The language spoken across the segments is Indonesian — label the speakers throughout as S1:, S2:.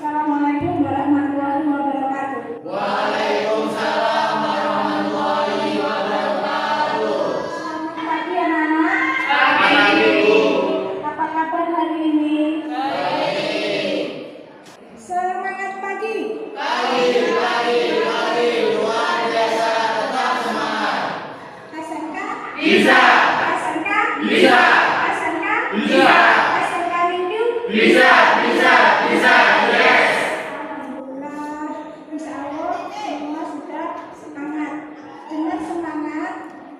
S1: Assalamualaikum warahmatullahi wabarakatuh.
S2: Waalaikumsalam warahmatullahi wabarakatuh.
S1: Selamat pagi anak-anak.
S2: Pagi Ibu.
S1: Apa kabar hari ini?
S2: Baik.
S1: Semangat pagi.
S2: Pagi luar biasa, tetap semangat.
S1: SMK?
S2: Bisa.
S1: SMK?
S2: Bisa.
S1: SMK?
S2: Bisa.
S1: SMK review?
S2: Bisa. Yes.
S1: Alhamdulillah, insya Allah semua sudah semangat. Dengan semangat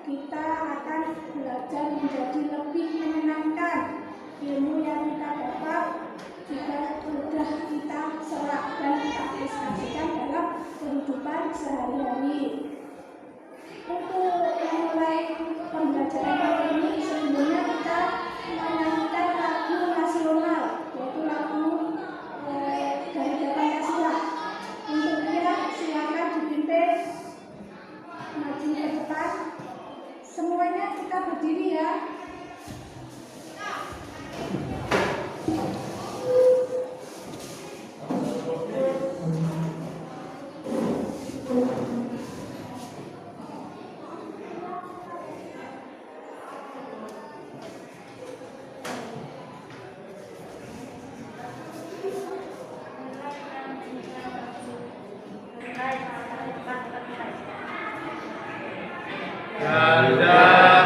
S1: kita akan belajar menjadi lebih menyenangkan. Ilmu yang kita dapat juga sudah kita serap dan kita aplikasikan dalam kehidupan sehari-hari. Untuk memulai pembelajaran kali ini sebelumnya kita menyanyikan lagu nasional, yaitu lagu dari Pancasila. Untuk dia silakan dipimpin maju ke depan. Semuanya kita berdiri ya.
S2: Garuda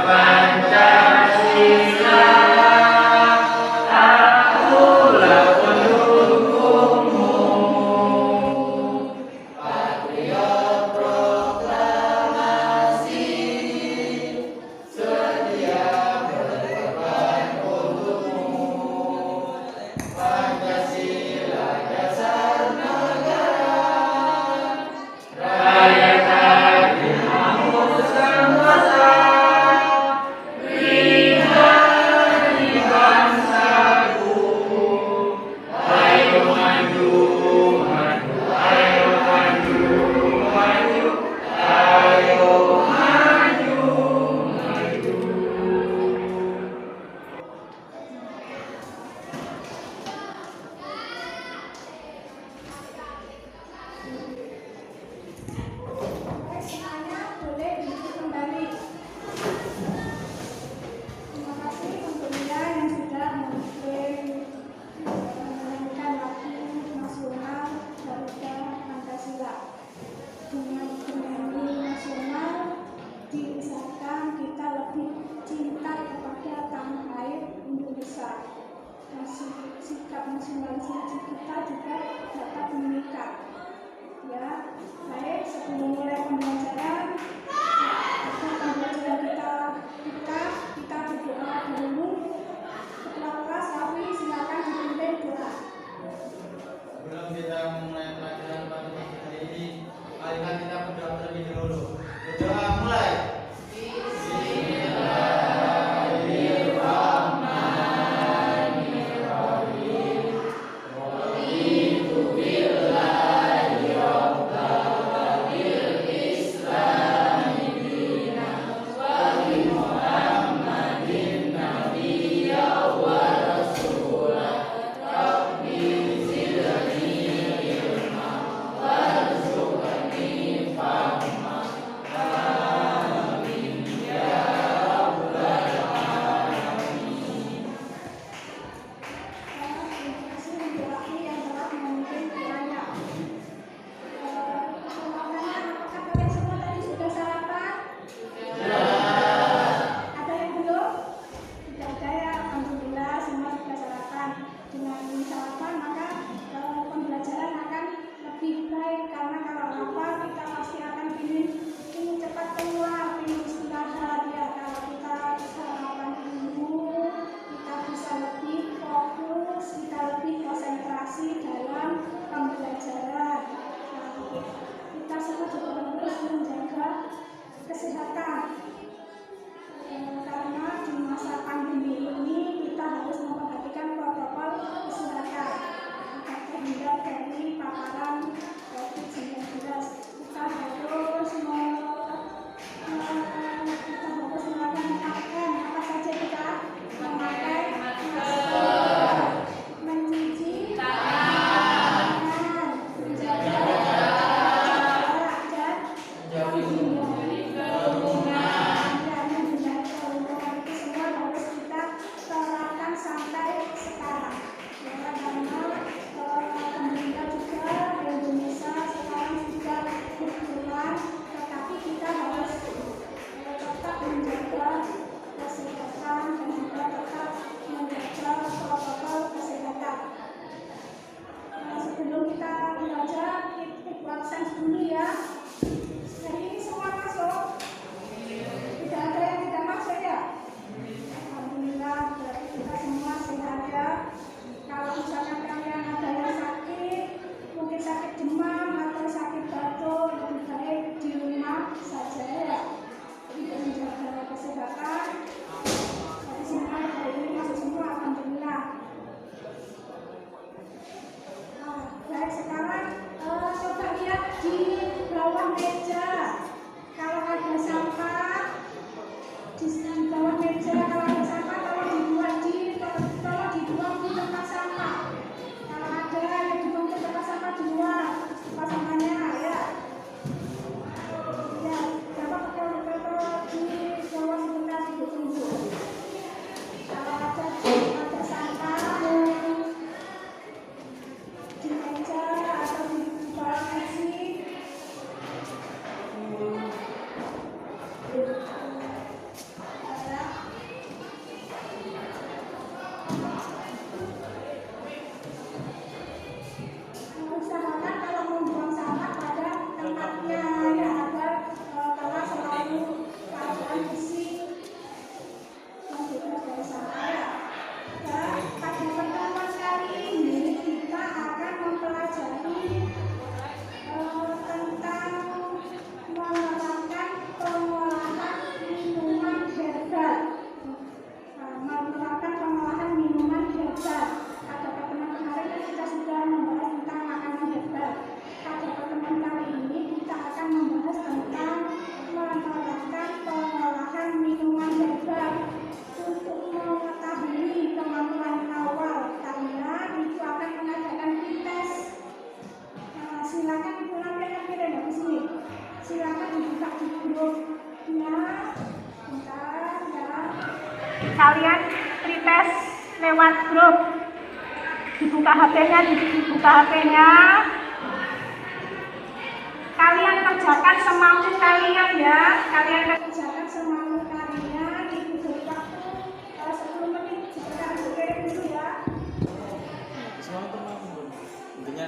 S2: Pancasila, akulah pendukungmu. Patriot proklamasi, sedia berkorban untukmu. Pancasila dasar negara, rakyat hapuskan kuasa, beri bangsaku. Ayo maju, ayo maju, ayo maju.
S1: Semuanya boleh duduk kembali. Terima kasih untuk dia yang sudah menyanyikan lagu nasional Garuda Pancasila. Dengan bernyanyi nasional diusahakan kita lebih cinta kepada tanah air Indonesia. Dan sikap nasionalisme kita juga dapat meningkat. Ya, baik, sebelum mulai pembelajaran, agar pembelajaran kita berdoa dulu. Ketua kelas Rafi, silakan dipimpin doa.
S2: Sebelum kita memulai pelajaran pada pagi hari ini, marilah kita berdoa terlebih dahulu. Berdoa mulai. Bismillahirrahmanirrahim.
S1: di bawah meja kalau ada sampah tolong dibuang di tempat sampah. Kalau ada yang dibuang ke tempat sampah di luar tempat sampahnya ya. Ya, Bapak kalau di bawah sebentar tunggu. Kalau ada sampah di meja atau di bawah kursi. Usahakan kalau membuang sampah pada tempatnya ya, agar kalau selalu keadaan bersih dan bebas dari sampah ya. Dan pada pertemuan kali ini kita akan mempelajari tentang menerapkan pengolahan minuman herbal. Menerapkan pengolahan minuman herbal. Pada pertemuan kemarin kan kita sudah membahas tentang makanan herbal. Pada pertemuan kali ini kita akan membahas tentang menerapkan pengolahan minuman herbal. Untuk mengetahui kemampuan awal, karena itu akan mengadakan tes. Silakan pulang di sini. Silakan dibuka di grupnya. Bentar ya. Kalian pretest lewat grup. Dibuka HP-nya. Kalian kerjakan semampu kalian ya. Diberi waktu 10 menit. Sebentar dikirim dulu ya.
S2: Intinya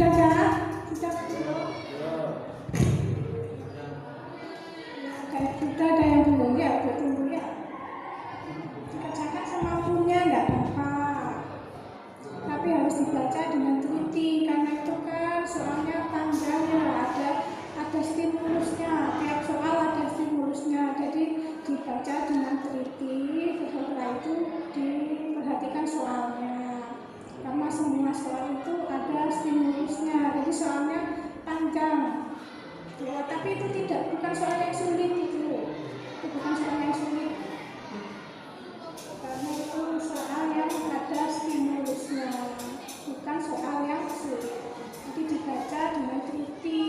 S1: Sudah kan? Sudah belum? Sudah ada yang belum ya, buat tunggu ya. Dikerjakan semampunya nggak apa-apa, tapi harus dibaca dengan teliti karena itu kan soalnya panjang ya, ada stimulusnya, tiap soal ada stimulusnya, jadi dibaca dengan teliti. Setelah itu diperhatikan soalnya, karena semua soal itu ada stimulusnya, jadi soalnya panjang ya, tapi itu bukan soal yang sulit, itu bukan soal yang sulit karena itu soal yang ada stimulusnya, bukan soal yang sulit, jadi dibaca dengan teliti.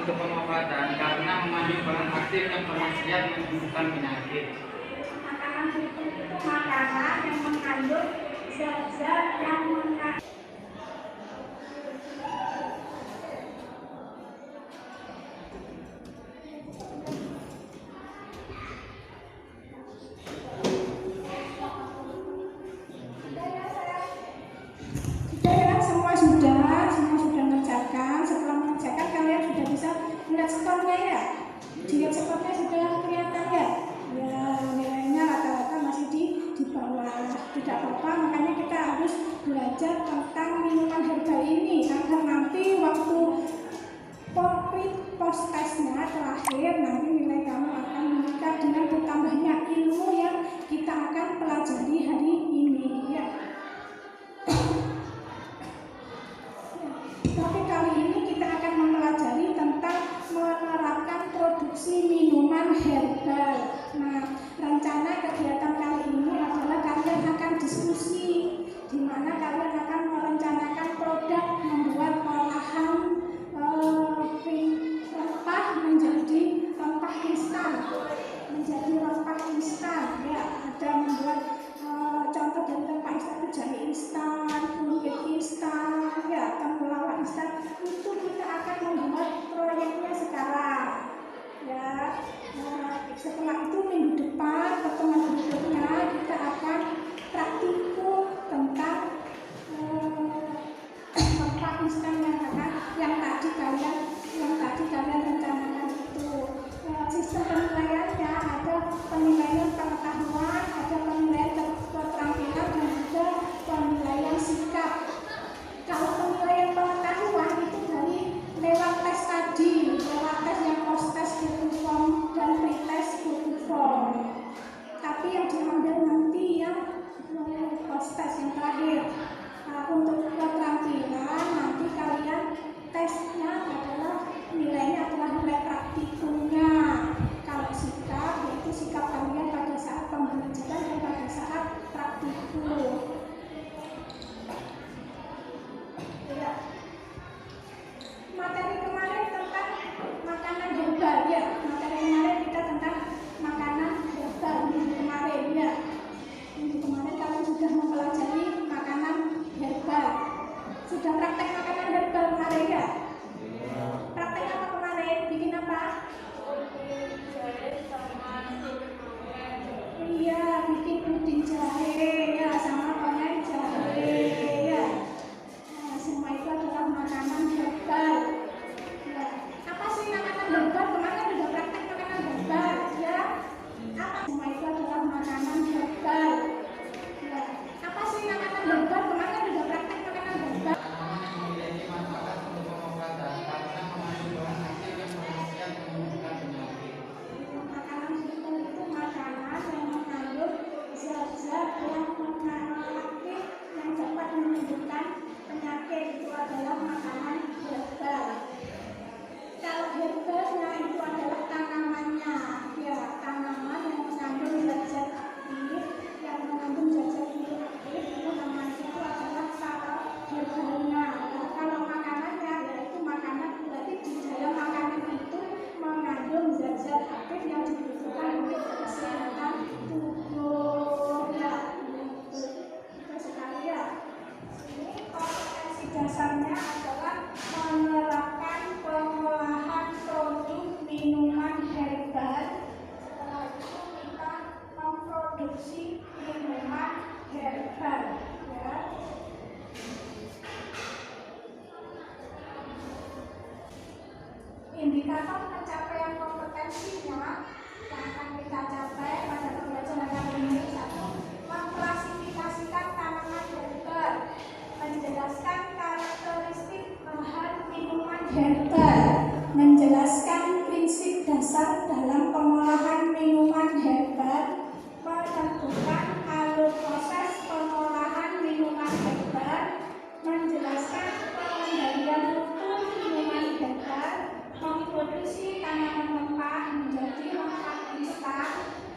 S3: Untuk pengobatan karena mengandung bahan aktif yang berkhasiat menyembuhkan penyakit.
S1: Makanan itu makanan yang mengandung zat-zat yang mengandung semua sudah mengerjakan. Setelah mengerjakan kalian sudah bisa melihat skornya ya. Dilihat skornya sudah kelihatan ya. Ya nilainya rata-rata masih di bawah. Tidak apa-apa, makanya kita harus belajar tentang minuman herbal ini agar nanti waktu post testnya terakhir nanti nilai kamu akan meningkat dengan bertambahnya ilmu yang kita akan pelajari hari ini ya. Tapi kali ini kita akan mempelajari tentang menerapkan produksi minuman herbal. Nah, rencana kegiatan kali ini adalah kalian akan diskusi, di mana kalian akan merencanakan produk membuat olahan rempah menjadi rempah instan, ya. Ada membuat contoh dari rempah instan itu jahe instan, kunyit instan, ya, temulawak instan. Itu kita akan membuat proyeknya sekarang, ya. Nah, setelah itu minggu depan pertemuan berikutnya kita akan praktikum tentang rempah instan yang tadi kalian rencanakan itu. Sistem penilaiannya ada penilaian pengetahuan, ada penilaian keterampilan, dan ada penilaian sikap. Kalau penilaian pengetahuan itu dari lewat tes tadi, lewat tes yang post test Google Form dan pre-test Google Form. Tapi yang diambil nanti yang post test yang terakhir. Untuk keterampilan nanti kalian tesnya adalah nilainya adalah nilai praktikumnya. Kalau sikap yaitu sikap kalian pada saat pembelajaran dan pada saat praktik. jahe ya, sama pakai jahe ya. Nah, semua itu adalah makanan herbal. Ya, apa sih makanan herbal? Kemarin udah praktek makanan herbal ya. Apa semua itu adalah makanan herbal? Ya, apa sih makanan herbal? Kemarin udah praktek makanan herbal.
S2: Memiliki manfaat untuk pengobatan karena mengandung bahan aktif yang berkhasiat menyembuhkan penyakit.
S1: Makanan herbal itu makanan yang mengandung zat-zat yang aktif yang dapat menyembuhkan penyakit. Itu adalah makanan herbal. Kalau herbalnya itu adalah tanamannya, ya tanaman yang mengandung zat-zat aktif, yang mengandung zat-zat aktif itu namanya itu adalah kalau herbalnya. Nah, kalau makanannya yaitu makanan, berarti di dalam makanan itu mengandung zat-zat aktif yang dibutuhkan untuk kesehatan tubuh. Ya, itu sekali ya. Ini kompetensi dasarnya adalah menerapkan pengolahan produk minuman herbal. Setelah itu kita memproduksi minuman herbal. Ya. Indikator pencapaian kompetensinya yang akan kita capai pada pembelajaran kali ini: 1. Mengklasifikasikan tanaman herbal, menjelaskan karakteristik bahan minuman herbal, menjelaskan prinsip dasar dalam pengolahan minuman herbal, menentukan alur proses pengolahan minuman herbal, menjelaskan pengendalian mutu minuman herbal, memproduksi tanaman rempah menjadi rempah instan,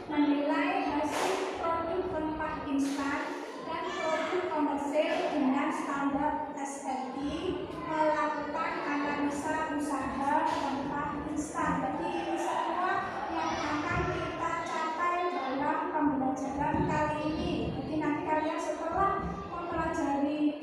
S1: menilai hasil produk rempah instan dan produk komersil dengan standar SRI, melakukan analisa usaha rempah instan. Jadi ini semua yang akan kita capai dalam pembelajaran kali ini. Jadi nanti kalian setelah mempelajari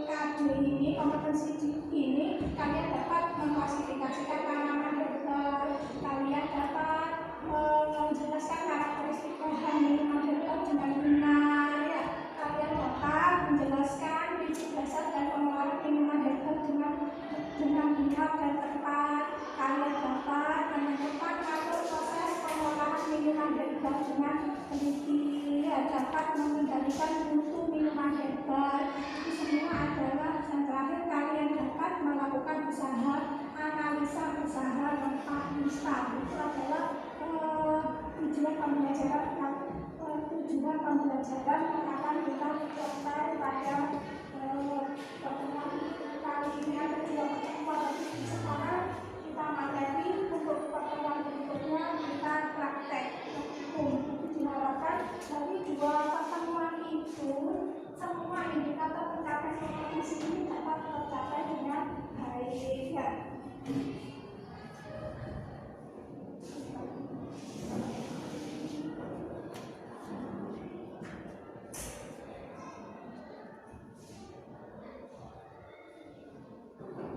S1: KD ini, kompetensi ini, kalian dapat mengklasifikasikan tanaman herbal, kalian dapat menjelaskan karakteristik bahan minuman herbal dengan benar ya. Kalian dapat menjelaskan prinsip dasar dan pengolahan minuman herbal dengan benar dan tepat. Kalian dapat menentukan alur proses pengolahan minuman herbal dengan teliti ya, dapat mengendalikan mutu minuman herbal. Itu semua adalah yang terakhir, kalian dapat melakukan usaha analisa usaha rempah instan. Itu adalah tujuan pembelajaran yang akan kita capai pada pertemuan kali ini. Ada 2 pertemuan lagi. Sekarang kita materi, untuk pertemuan berikutnya kita praktek hukum. Diharapkan dari 2 pertemuan itu semua indikator pencapaian kompetensi ini dapat tercapai dengan baik ya.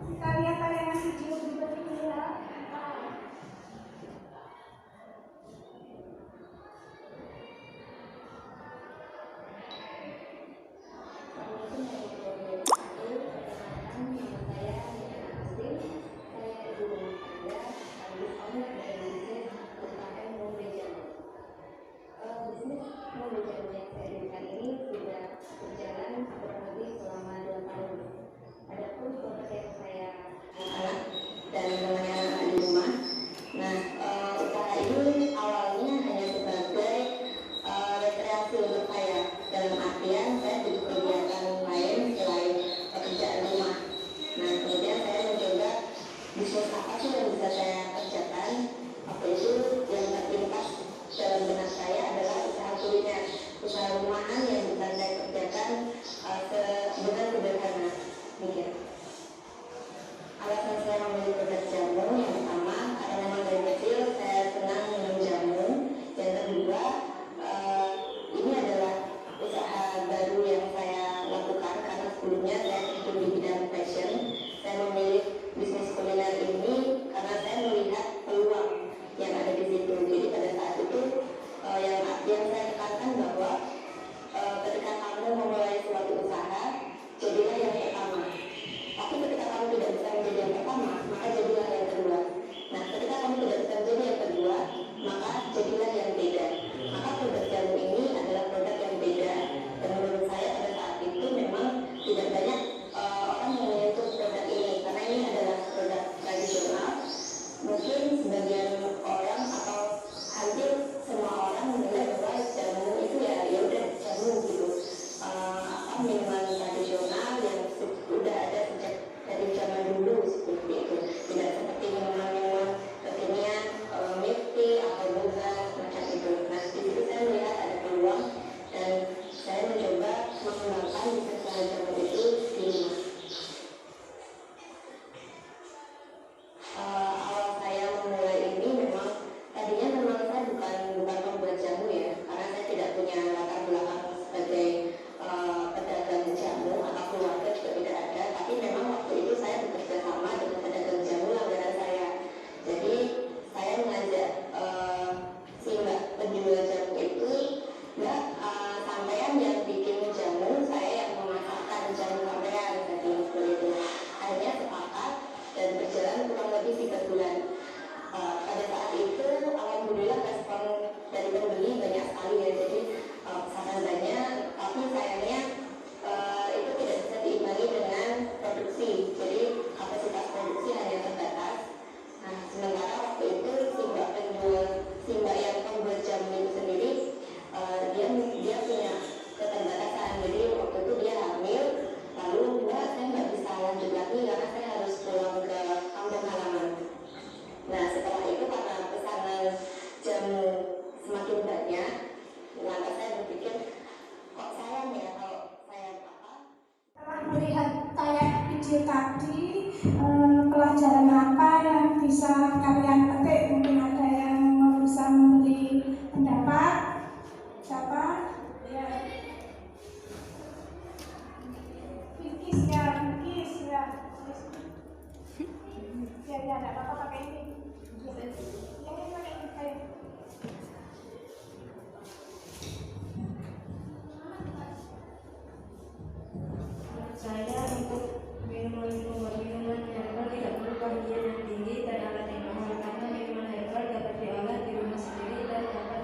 S1: Kita lihat tayangan video berikut ini ya. kalian petik. Mungkin ada yang bisa memberi pendapat. Siapa? Ya. Fikis ya, fikis ya. Ya, ya, tidak apa-apa pakai ini. Ya, ya, pakai ini. Ayo.
S4: Saya untuk minuman herbal tidak perlu bagian yang tinggi dan alat yang mahal, karena minuman herbal dapat diolah di rumah sendiri dan dapat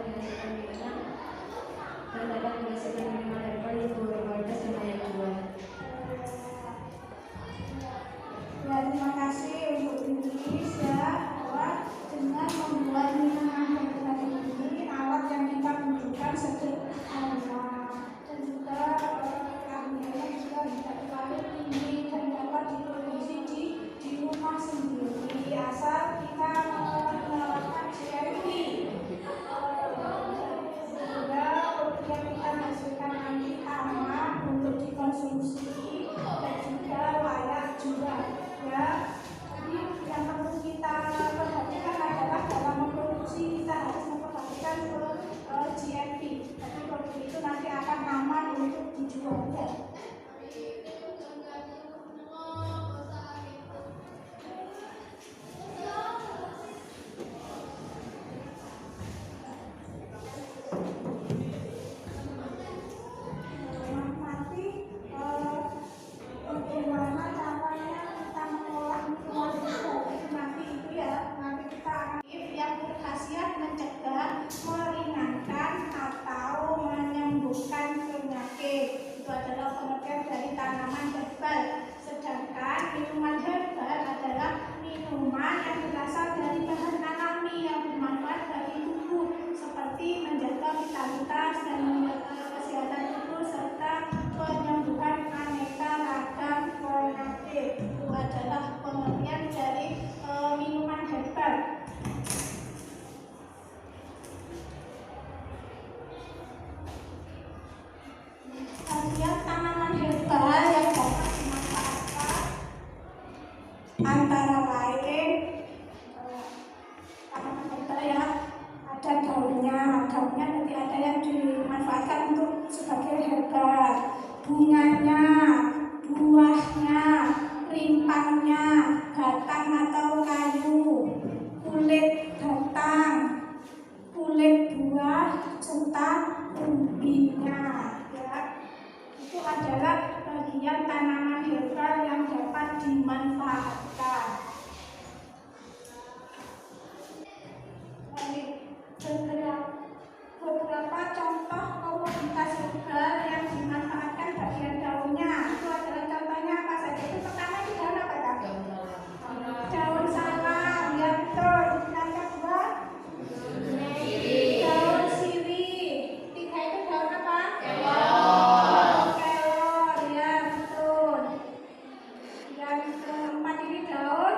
S4: menghasilkan minuman herbal yang berkualitas dan layak jual.
S1: Ya, terima kasih untuk Inggris ya, bahwa dengan membuat minuman herbal ini alat yang kita butuhkan sederhana dan juga harganya juga tidak terlalu tinggi dan dapat diproduksi di rumah sendiri asal kita menerapkan GMP. Sehingga produk yang kita hasilkan nanti aman untuk dikonsumsi dan juga layak jual. Ya, jadi yang perlu kita perhatikan adalah dalam memproduksi kita harus memperhatikan GMP. Jadi produk itu nanti akan aman untuk dijual. Ya. Nanti bagaimana caranya kita mengolah minuman herbal itu nanti itu ya, nanti kita akan yang berkhasiat mencegah, meringankan atau menyembuhkan penyakit. Itu adalah pengertian dari tanaman herbal. Sedangkan minuman herbal adalah minuman yang berasal dari bahan alami yang bermanfaat bagi tubuh, seperti menjaga vitalitas dan menjaga kesehatan tubuh serta penyembuhan aneka ragam penyakit. Itu adalah pengertian dari minuman herbal. Khasiat tanaman herbal yang dapat dimanfaatkan antara lain tanaman herbal ya, ada daunnya nanti ada yang dimanfaatkan untuk sebagai herbal, bunganya, buahnya, rimpangnya, batang atau kayu, kulit batang, kulit buah serta umbinya. Ya, itu adalah bagian tanaman herbal yang dapat dimanfaatkan. Beberapa contoh komoditas herbal yang dimanfaatkan bagian daunnya itu adalah contohnya apa saja? Itu pertama itu daun apa Kak? Daun salam, ya betul. Yang kedua daun sirih. Tiga itu daun apa? Kelor, ya betul. Yang keempat ini daun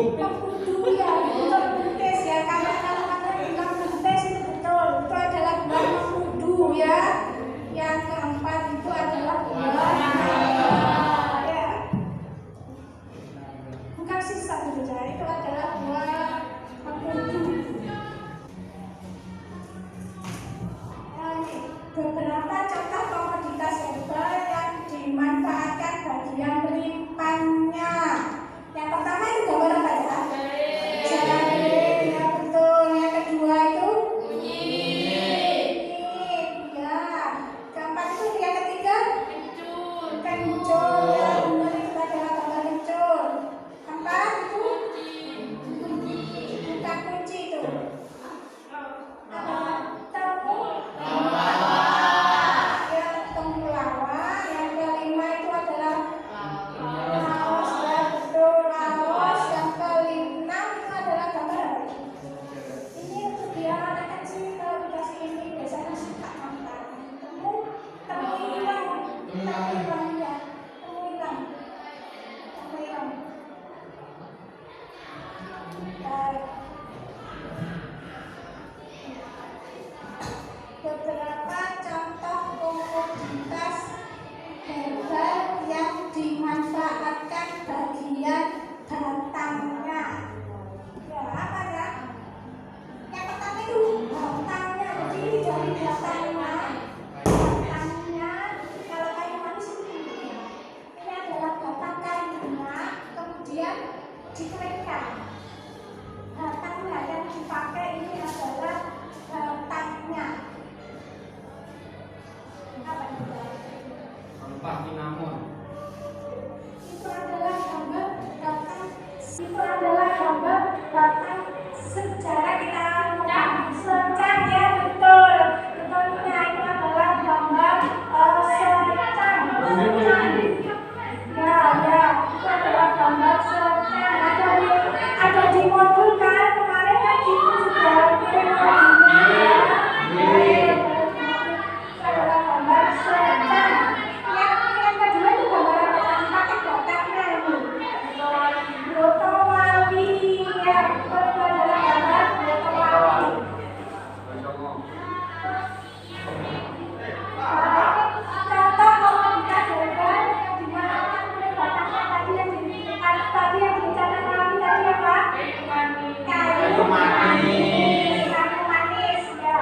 S1: Mengkudu ya, betul buntis ya. Kalau kalian bilang buntis itu betul. Itu adalah buah mengkudu ya. Yang keempat itu adalah buah ya. Bukan sisa itu adalah buah mengkudu. Beberapa contoh komoditas herbal yang dimanfaatkan bagian limpannya. Yang pertama itu gambar apa ya? Jahe, ya betul. Yang kedua itu kunyit, ya. Keempat itu yang ketiga kencur, ya benar itu adalah gambar kencur. Keempat itu bukan kunci itu. Beberapa contoh komoditas herbal yang dimanfaatkan bagian batangnya. Ya, apa ya? Yang pertama itu batangnya. Jadi ini dari batangnya. Batangnya kalau kayu manis ini adalah batang kayunya, kemudian dikeringkan. Batangnya yang dipakai ini adalah batangnya. Apa itu?
S3: Rempah cinnamon.
S1: Itu adalah gambar batang. Itu adalah gambar batang sejarah kita secang ya betul. Betulnya itu adalah gambar secang. Ya itu adalah gambar secang. Ada di modul kan kemarin kan itu sudah kirim adalah gambar secang. Yang kedua itu gambar apa tadi pakai batangnya itu. Brotowali ya betul itu adalah gambar brotowali. Contoh komoditas herbal yang dimanfaatkan oleh batangnya tadi yang dicanangkan tadi apa? Kayu manis ya.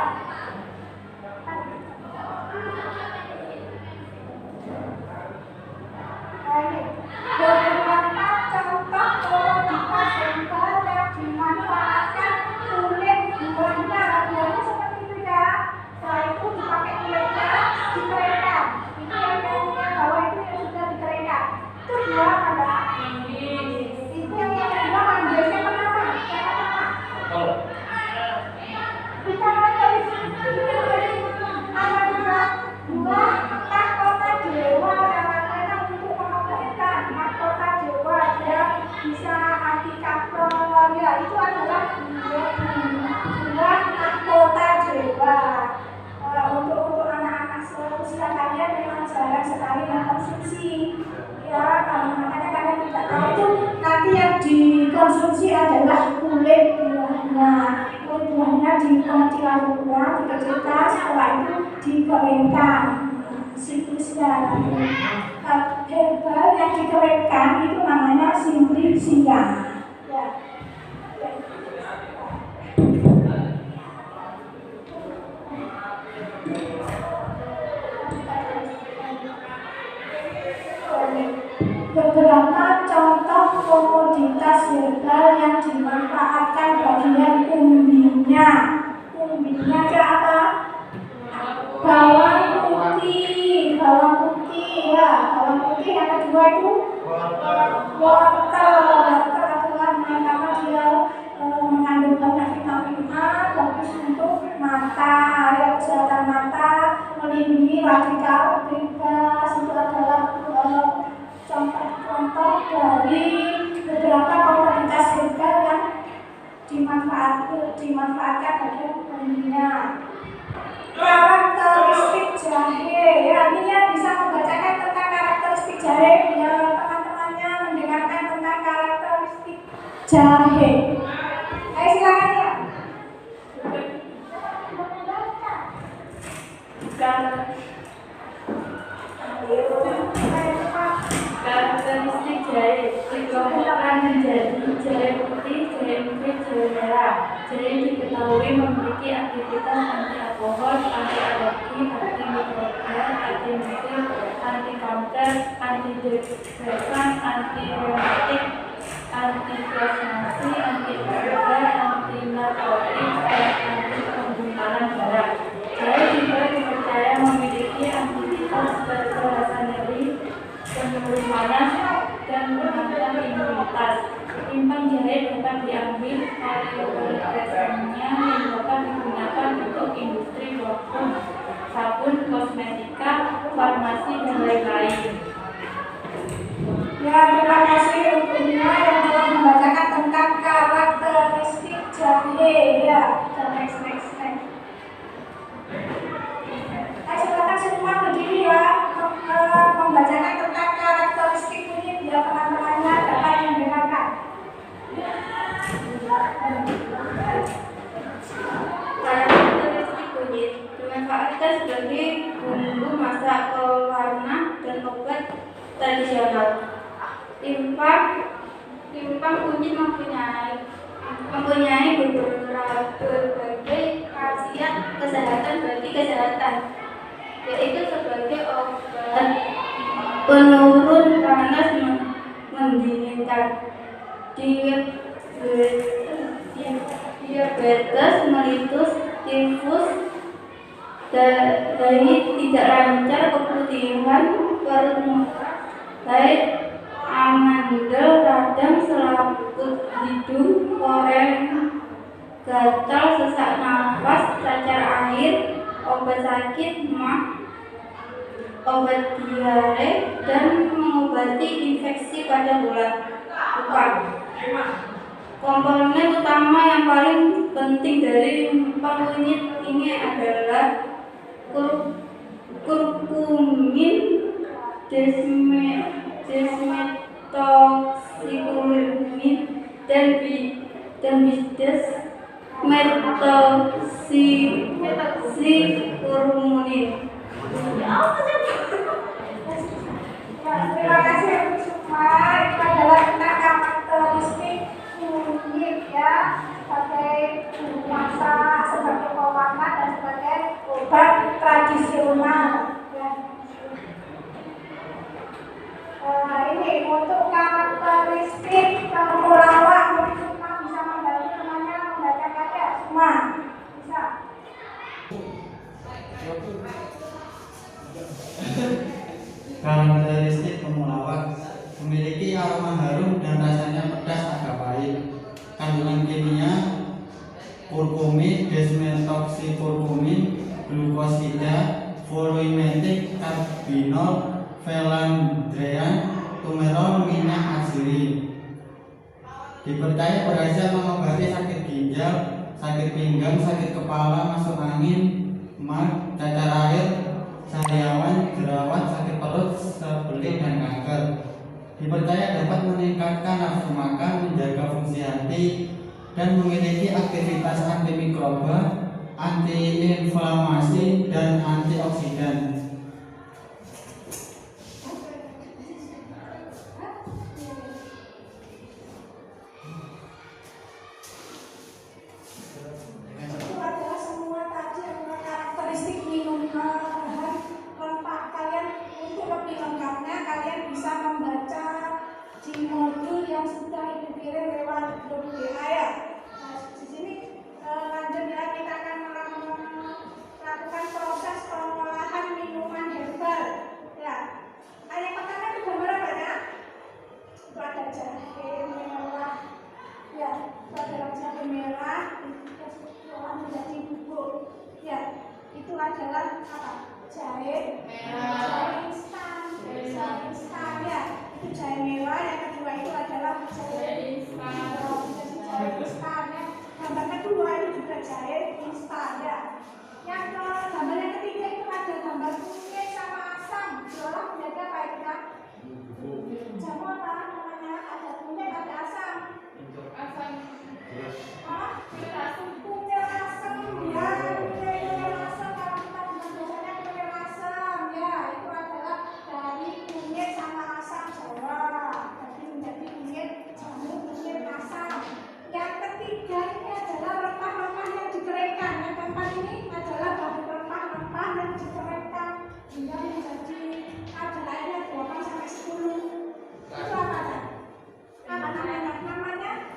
S1: Beberapa contoh komoditas herbal yang dimanfaatkan kulit buahnya. Buahnya seperti itu ya. Setelah itu dipakai kulitnya, dikeringkan. Ini yang bawah itu yang sudah dikeringkan. Itu buah apa? Itu yang kedua manggilnya pertama. Kita tulis apa juga buah mahkota dewa namanya untuk mengobatikan mahkota dewa dia bisa anti kanker ya itu adalah buah mahkota dewa. Untuk anak-anak seusia kalian memang jarang sekali mengkonsumsi ya makanya kalian tidak tahu itu nanti yang dikonsumsi adalah kulit buahnya. Buahnya dikecilkan dulu, dikecilkan, setelah itu dikeringkan siklusnya. Herbal yang dikeringkan itu namanya simplisia. Ya. Beberapa contoh komoditas herbal yang dimanfaatkan bagian umbinya. Umbinya ke apa? Bawang putih ya. Bawang putih yang kedua itu wortel. Wortel adalah karena dia mengandung banyak vitamin A, bagus untuk mata, ya kesehatan mata, melindungi radikal bebas. Itu adalah contoh dari beberapa komoditas herbal yang dimanfaatkan bagian umbinya. Karakteristik jahe, ya ini yang bisa membacakan tentang karakteristik jahe biar teman-temannya mendengarkan tentang karakteristik jahe. Ayo silakan ya.
S4: Karakteristik jahe dikelompokkan menjadi jahe putih, jahe putih, jahe merah. Jahe diketahui memiliki aktivitas anti alkohol, anti alergi, anti mikroba, anti musil, anti kanker, anti depresan, anti reumatik, anti plasmasi, anti urika, anti narkotik, dan anti pembengkakan darah. Jahe juga dipercaya memiliki aktivitas kekerasan nyeri, penyembuh panas, dan menambah imunitas. Timpang jahe dapat diambil oleoresnya yang dapat digunakan untuk industri parfum, sabun, kosmetika, farmasi, dan lain-lain.
S1: Ya, terima kasih untuknya yang telah membacakan tentang karakteristik jahe. Ya, next. Silakan semua berdiri ya, membacakan tentang karakteristik kunyit biar teman-temannya dapat mendengarkan.
S4: Karakteristik kunyit dimanfaatkan sebagai bumbu masak, pewarna, dan obat tradisional. Timpang kunyit mempunyai berbagai khasiat kesehatan bagi kesehatan, yaitu sebagai obat penurun panas, mendinginkan diabetes mellitus, tifus, diet tidak lancar, keputihan perut, haid, amandel, radang, selaput hidung, koreng, gatal, sesak nafas, cacar air, obat sakit mah, obat diare, dan mengobati infeksi pada luka. Komponen utama yang paling penting dari timpang kunyit ini adalah kurkumin, desmetoxycurcumin, dan bides metoxycurcumin.
S1: Terima kasih untuk semua. Itu adalah tentang karakteristik kunyit ya, sebagai bumbu masak, sebagai pewarna, dan sebagai obat tradisional. Ya. Ini untuk karakteristik temulawak. Mungkin semua bisa membantu temannya membacakannya semua. Bisa.
S2: Karakteristik temulawak memiliki aroma harum dan rasanya pedas agak pahit. Kandungan kimia kurkumin, desmetoxycurcumin, glukosida, volumetric, karbinol, phenandrean, tumerol, minyak atsiri. Dipercaya berhasil mengobati sakit ginjal, sakit pinggang, sakit kepala, masuk angin, emah, cacar air, sariawan, jerawat, sakit perut, sebelit, dan kanker. Dipercaya dapat meningkatkan nafsu makan, menjaga fungsi hati, dan memiliki aktivitas antimikroba, antiinflamasi, dan antioksidan.
S1: Itu adalah semua tadi adalah karakteristik minum bahan lengkap. Kalian untuk lebih lengkapnya kalian bisa membaca di modul yang sudah ibu kirim lewat grup WA ya. Nah, di sini lanjut ya, kita akan melakukan proses pengolahan minuman herbal. Ya, yang pertama itu gambar apa ya? Itu ada jahe merah. Ya, itu adalah jahe merah. Menjadi bubuk. Ya, itu adalah apa? Jahe merah. Jahe instan. Ya, itu jahe merah. Yang kedua itu adalah jahe instan. Jahe instan ya. Gambar kedua itu juga jahe instan ya. Yang gambar yang ketiga itu ada gambar kunyit sama asam diolah menjadi apa itu ya? Jamu apa namanya? Ada kunyit, ada asam. Kunyit asam ya, kunyit asam kalau kita biasanya kunyit asam ya, itu adalah dari kunyit sama asam jawa, jadi menjadi kunyit jamu, kunyit asam. Yang ketiga ini adalah rempah-rempah yang dikeringkan. Yang keempat ini adalah bahan rempah-rempah yang dikeringkan hingga menjadi aderanya 8-10. Itu apa ada? Apa namanya?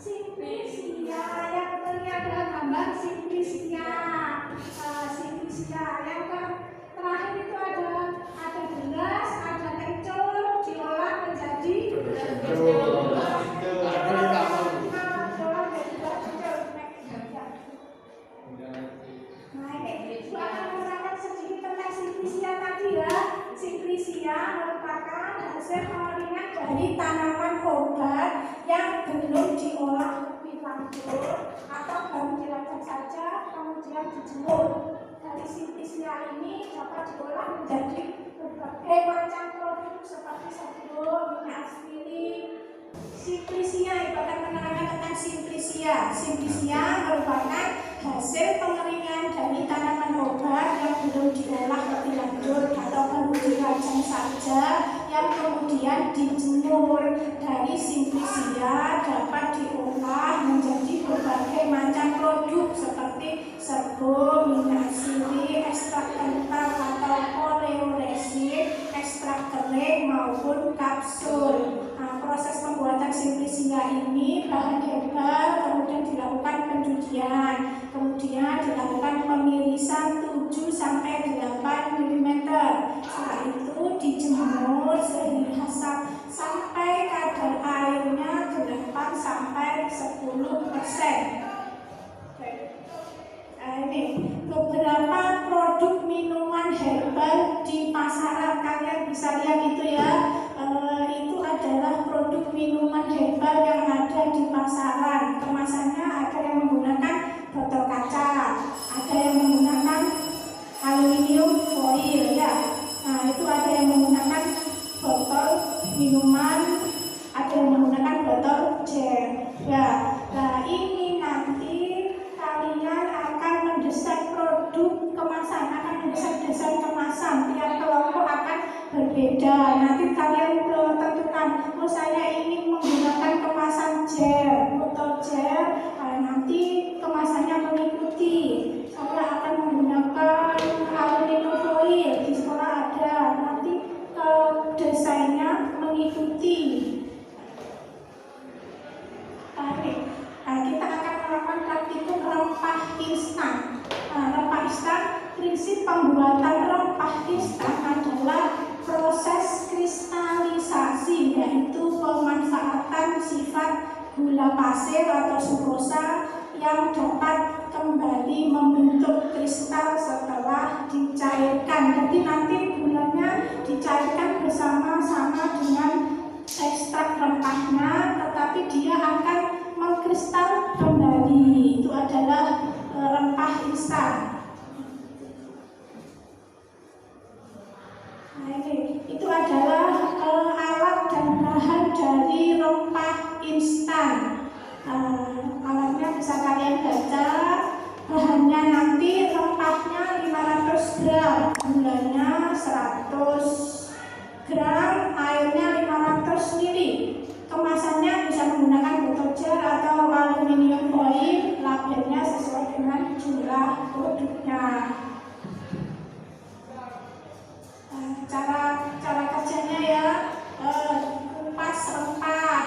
S1: Simplisia. Yang kemudian adalah gambar simplisia. Simplisia. Yang terakhir itu ada gelas, ada kencur, diolah menjadi simplisia merupakan hasil pengeringan dari tanaman obat yang belum diolah lebih lanjut atau baru dirajang saja kemudian dijemur. Dari simplisia ini dapat diolah menjadi berbagai macam produk seperti sabun, minyak aspirin. Simplisia itu akan menerangkan tentang simplisia. Simplisia merupakan hasil pengeringan dari tanaman obat yang belum diolah lebih lanjut atau baru dirajang saja yang kemudian dijemur. Dari simplisia dapat diolah menjadi berbagai macam produk seperti serbuk, minyak aspirin, ekstrak kental atau oleoresin, ekstrak kering maupun kapsul. Proses pembuatan simplisia ini bahan herbal kemudian dilakukan pencucian, kemudian dilakukan pemirisan 7-8 mm. Setelah itu dijemur sehingga sampai kadar airnya 8-10%. Ini beberapa produk minuman herbal di pasaran, kalian bisa lihat itu ya. Itu adalah produk minuman herbal yang ada di pasaran. Kemasannya ada yang menggunakan botol kaca, ada yang menggunakan aluminium foil ya. Nah itu ada yang menggunakan botol minuman, ada yang menggunakan botol gel ya. Nah ini nanti kalian akan mendesain produk kemasan, akan mendesain desain kemasan. Tiap kelompok akan berbeda. Nanti kalian tentukan, oh saya ingin menggunakan kemasan gel, botol gel. Nanti kemasannya mengikuti. Saya akan menggunakan aluminium foil, di sekolah ada. Nanti desainnya mengikuti. Kita akan melakukan praktikum rempah instan. Rempah instan, prinsip pembuatan rempah instan adalah proses kristalisasi, yaitu pemanfaatan sifat gula pasir atau sukrosa yang dapat kembali membentuk kristal setelah dicairkan. Jadi nanti gulanya dicairkan bersama-sama dengan ekstrak rempahnya, tetapi dia akan mengkristal kembali. Itu adalah rempah instan. Itu adalah alat dan bahan dari rempah instan. Alatnya bisa kalian baca. Bahannya nanti rempahnya 500 gram, gulanya 100 gram, airnya 500 ml. Kemasannya bisa menggunakan botol gel atau aluminium foil. Labelnya sesuai dengan jumlah produknya. Cara kerjanya ya, kupas rempah,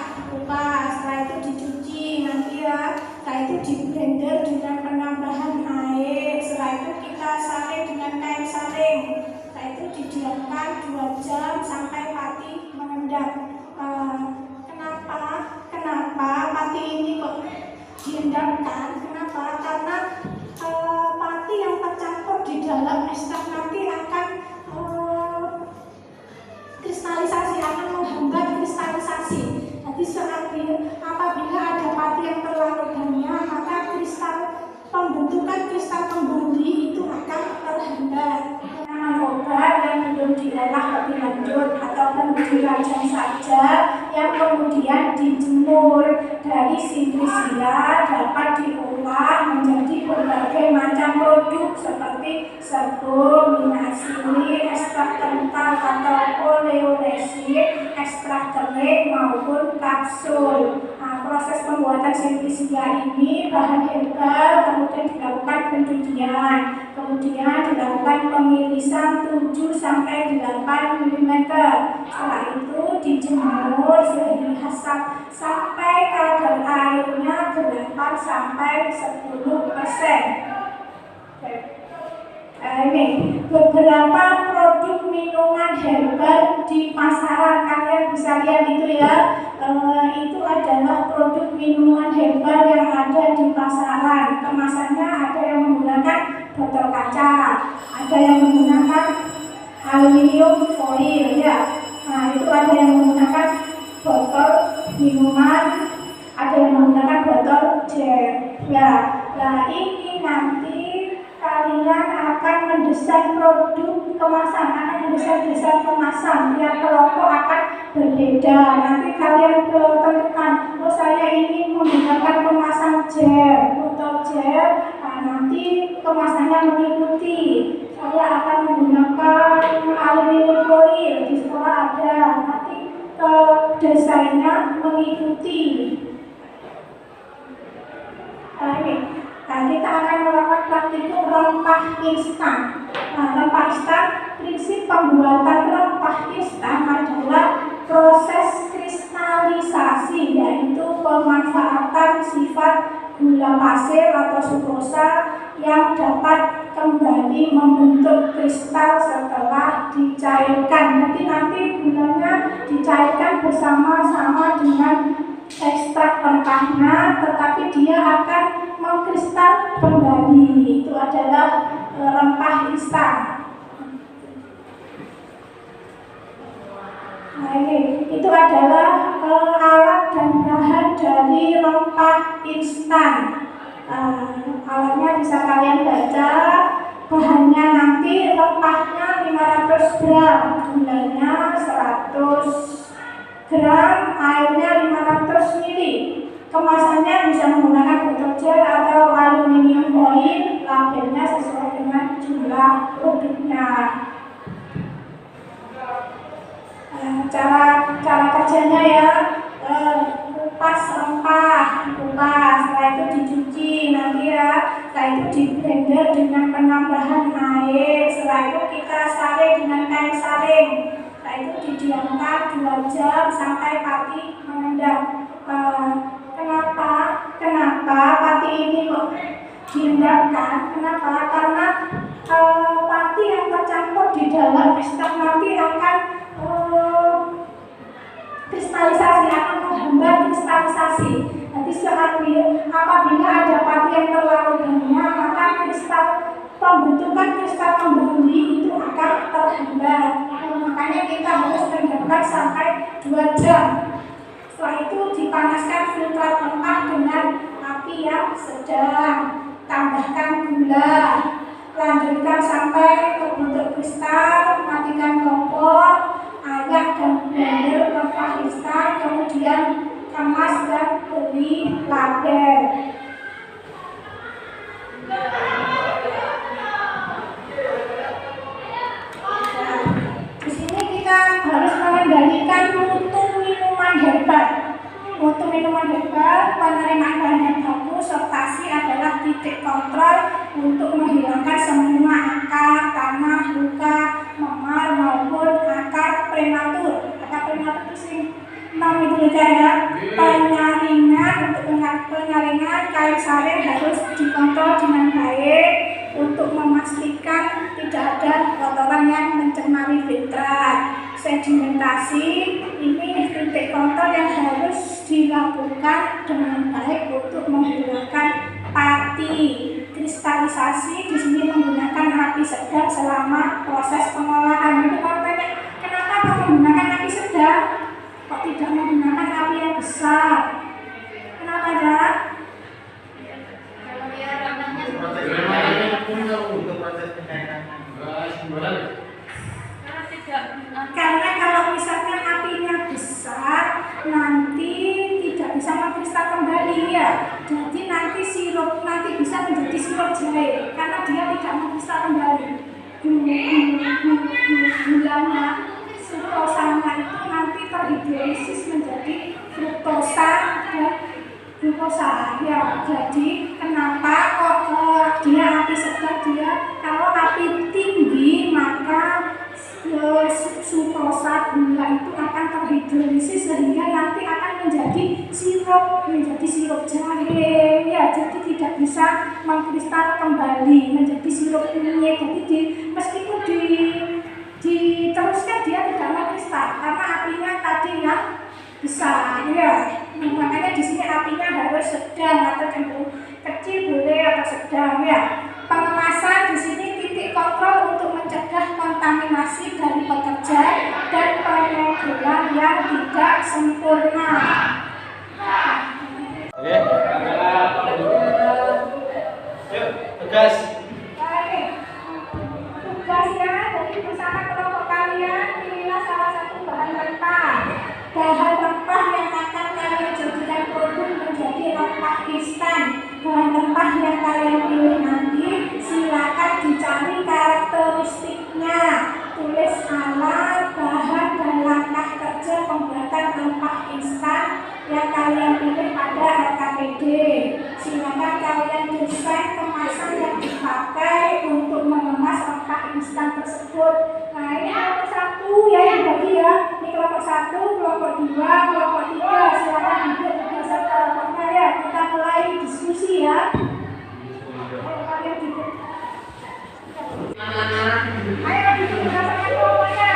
S1: setelah itu dicuci nanti ya, setelah itu di blender dengan penambahan air, setelah itu kita saring dengan kain saring, setelah itu didiamkan 2 jam sampai pati mengendap. Kenapa pati ini kok diendapkan? Kenapa? Karena pati yang tercampur di dalam ekstrak nanti akan kristalisasi, akan menghambat kristalisasi. Jadi apabila ada pati yang terlalu banyak, maka pembentukan kristal kembali itu akan terhambat. Obat yang belum diolah lebih lanjut atau dirajang saja yang kemudian dijemur. dari Simplisia dapat diolah menjadi berbagai macam produk seperti serbuk, minyak asilin, ekstrak kental atau oleoresin, ekstrak kerik maupun kapsul. Nah, proses pembuatan Simplisia ini bahan herbal kemudian dilakukan pencucian, kemudian dilakukan pemirisan 7 sampai 8 mm. Setelah itu dijemur sehingga sampai kadar airnya 8 sampai 10%. Ini beberapa produk minuman herbal di pasaran, kalian bisa lihat itu ya. Itu adalah produk minuman herbal yang ada di pasaran. Kemasannya ada yang menggunakan botol kaca, ada yang menggunakan aluminium foil ya. Nah, itu ada yang menggunakan botol minuman, ada yang menggunakan botol gel ya. Nah, ini nanti kalian akan mendesain produk kemasan, akan mendesain desain kemasan. Tiap kelompok akan berbeda. Nanti kalian tentukan, oh saya ini menggunakan kemasan gel, botol gel. Nah, nanti kemasannya mengikuti. Saya akan menggunakan aluminium foil, di sekolah ada. Nanti desainnya mengikuti. Nah, kita akan melakukan praktikum rempah instan. Nah, rempah instan, prinsip pembuatan rempah instan adalah proses kristalisasi, yaitu pemanfaatan sifat gula pasir atau sukrosa yang dapat kembali membentuk kristal setelah dicairkan. Jadi nanti gulanya dicairkan bersama-sama dengan ekstrak rempahnya, tetapi dia akan mengkristal kembali. Itu adalah rempah instan. Nah, itu adalah alat dan bahan dari rempah instan. Alatnya bisa kalian baca. Bahannya nanti rempahnya 500 gram, gulanya 100 gram, airnya 500 ml. Kemasannya bisa menggunakan botol gel atau aluminium foil. Labelnya sesuai dengan jumlah produknya. Cara kerjanya ya, kupas rempah, dikupas, setelah itu dicuci nanti ya, setelah itu di blender dengan penambahan air, setelah itu kita saring dengan kain saring, setelah itu didiamkan 2 jam sampai pati mengendap. Kenapa pati ini kok diendapkan? Kenapa? Karena pati yang tercampur di dalam ekstrak nanti akan kristalisasi, akan menghambat kristalisasi. Nanti apabila ada pati yang terlalu banyak, maka pembentukan kristal kembali itu akan terhambat. Makanya kita harus mendapatkan sampai 2 jam. Setelah itu dipanaskan filtrat rempah dengan api yang sedang. Tambahkan gula, lanjutkan sampai terbentuk kristal, matikan kompor, ayak dan blender rempah instan, kemudian kemas dan beri label. Di sini kita harus mengendalikan mutu minuman herbal. Mutu minuman herbal, penerimaan bahan yang bagus, sortasi adalah titik kontrol untuk menghilangkan semua akar, tanah, luka, memar maupun akar prematur. Akar prematur itu sih 6 itu ya. Penyaringan, untuk penyaringan kain saring harus dikontrol dengan baik untuk memastikan tidak ada kotoran yang mencemari filtrat. Sedimentasi ini titik kontrol yang harus dilakukan dengan baik untuk menghilangkan pati. Kristalisasi di sini menggunakan api sedang selama proses pengolahan. Itu kalau tanya kenapa menggunakan api sedang, kok tidak menggunakan api yang besar? Kenapa ya? Karena kalau misalnya apinya besar, nanti tidak bisa mengkristal kembali. ya. Jadi nanti bisa menjadi sirup jahe karena dia tidak mengkristal kembali. Gulanya fruktosanya itu nanti terhidrolisis menjadi fruktosa dan glukosa ya. Jadi kenapa kok dia api sedang, dia kalau api tinggi maka sukrosa gula itu akan terhidrolisis sehingga nanti akan menjadi sirup jahe ya. Jadi tidak bisa mengkristal kembali menjadi sirup kunyit. Jadi meskipun diteruskan dia tidak mengkristal karena apinya tadi yang besar ya. Makanya di sini apinya harus sedang atau cenderung kecil boleh atau sedang ya. Pengemasan di sini titik kontrol untuk mencegah kontaminasi dari pekerja dan penyegelan yang tidak sempurna.
S2: Oke, yuk, tugas.
S1: Baik, tugasnya jadi bersama kelompok kalian pilihlah salah satu bahan rempah. Bahan rempah yang akan kalian jadikan produk menjadi rempah instan. Bahan rempah yang kalian pilih nanti silakan dicari karakteristiknya. Tulis alat, bahan, dan langkah kerja pembuatan rempah instan yang kalian pilih pada LKPD. Silakan kalian desain kemasan yang dipakai untuk mengemas rempah instan tersebut. Nah, ini kelompok 1 ya yang dibagi ya. Ini kelompok 1, kelompok 2, kelompok 3. Silakan duduk bergeser kelompoknya ya. Kita mulai diskusi ya. Ayo kalian duduk. Ayo duduk berdasarkan kelompoknya.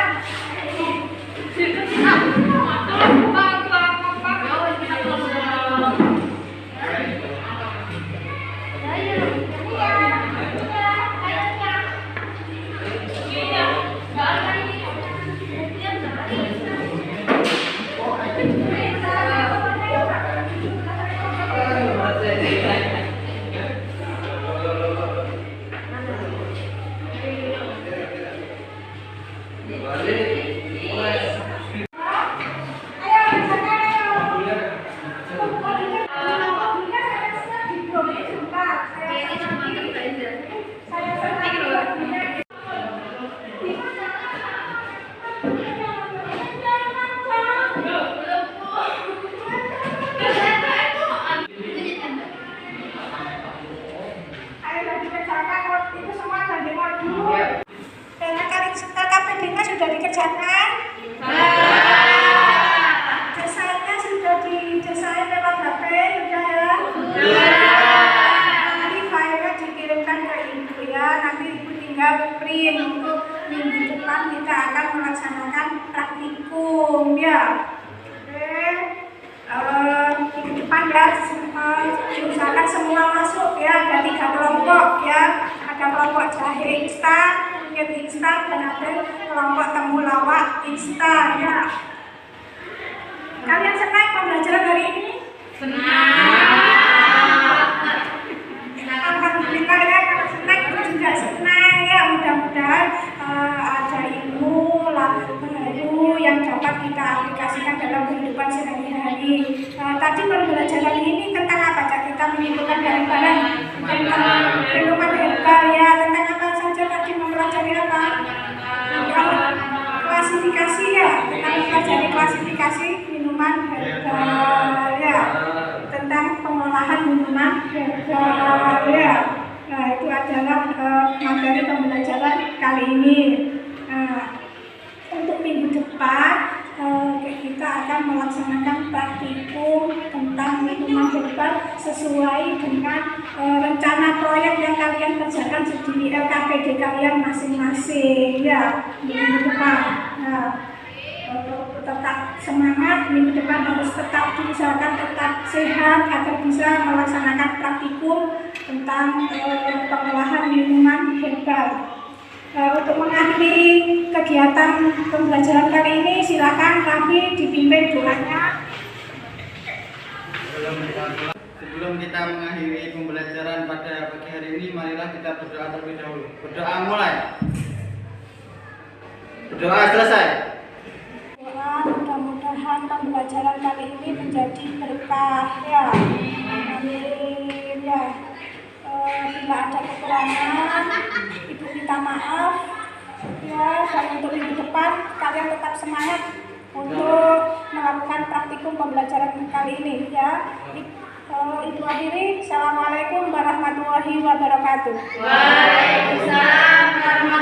S1: LKPD-nya sudah dikerjakan? Desainnya sudah didesain lewat HP sudah ya? Nanti filenya dikirimkan ke ibu ya. Nanti ibu tinggal print. Untuk minggu depan kita akan melaksanakan praktikum ya. Minggu depan ya usahakan semua masuk ya. Ada 3 kelompok ya. Ada kelompok jahe instan, kunyit instan, dan ada kelompok temulawak instan ya. Kalian senang pembelajaran hari ini? Alhamdulillah ya, kalau senang itu juga senang ya. Mudah-mudahan ada ilmu baru yang dapat kita aplikasikan dalam kehidupan sehari-hari. Tadi pembelajaran ini tentang apa? Kita menyimpulkan barang-barang tentang minuman herbal ya. Tentang apa saja tadi mempelajari apa? Klasifikasi ya. Kita mempelajari klasifikasi minuman herbal ya. Tentang pengolahan minuman herbal ya. Nah, itu adalah materi pembelajaran kali ini. Untuk minggu depan kita akan melaksanakan praktikum tentang minuman herbal sesuai dengan rencana proyek yang kalian kerjakan di LKPD kalian masing-masing ya. Minggu depan tetap semangat, minggu depan harus tetap diusahakan tetap sehat agar bisa melaksanakan praktikum tentang pengolahan minuman herbal. Untuk mengakhiri kegiatan pembelajaran kali ini, silakan kami dipimpin doanya.
S2: Sebelum kita mengakhiri pembelajaran pada pagi hari ini, marilah kita berdoa terlebih dahulu. Berdoa mulai. Berdoa selesai.
S1: Mudah-mudahan pembelajaran kali ini menjadi berkah ya. minta maaf ya, dan untuk minggu depan kalian tetap semangat untuk melakukan praktikum pembelajaran kali ini ya. Itu akhiri. Assalamualaikum warahmatullahi wabarakatuh.
S4: Waalaikumsalam warahmatullahi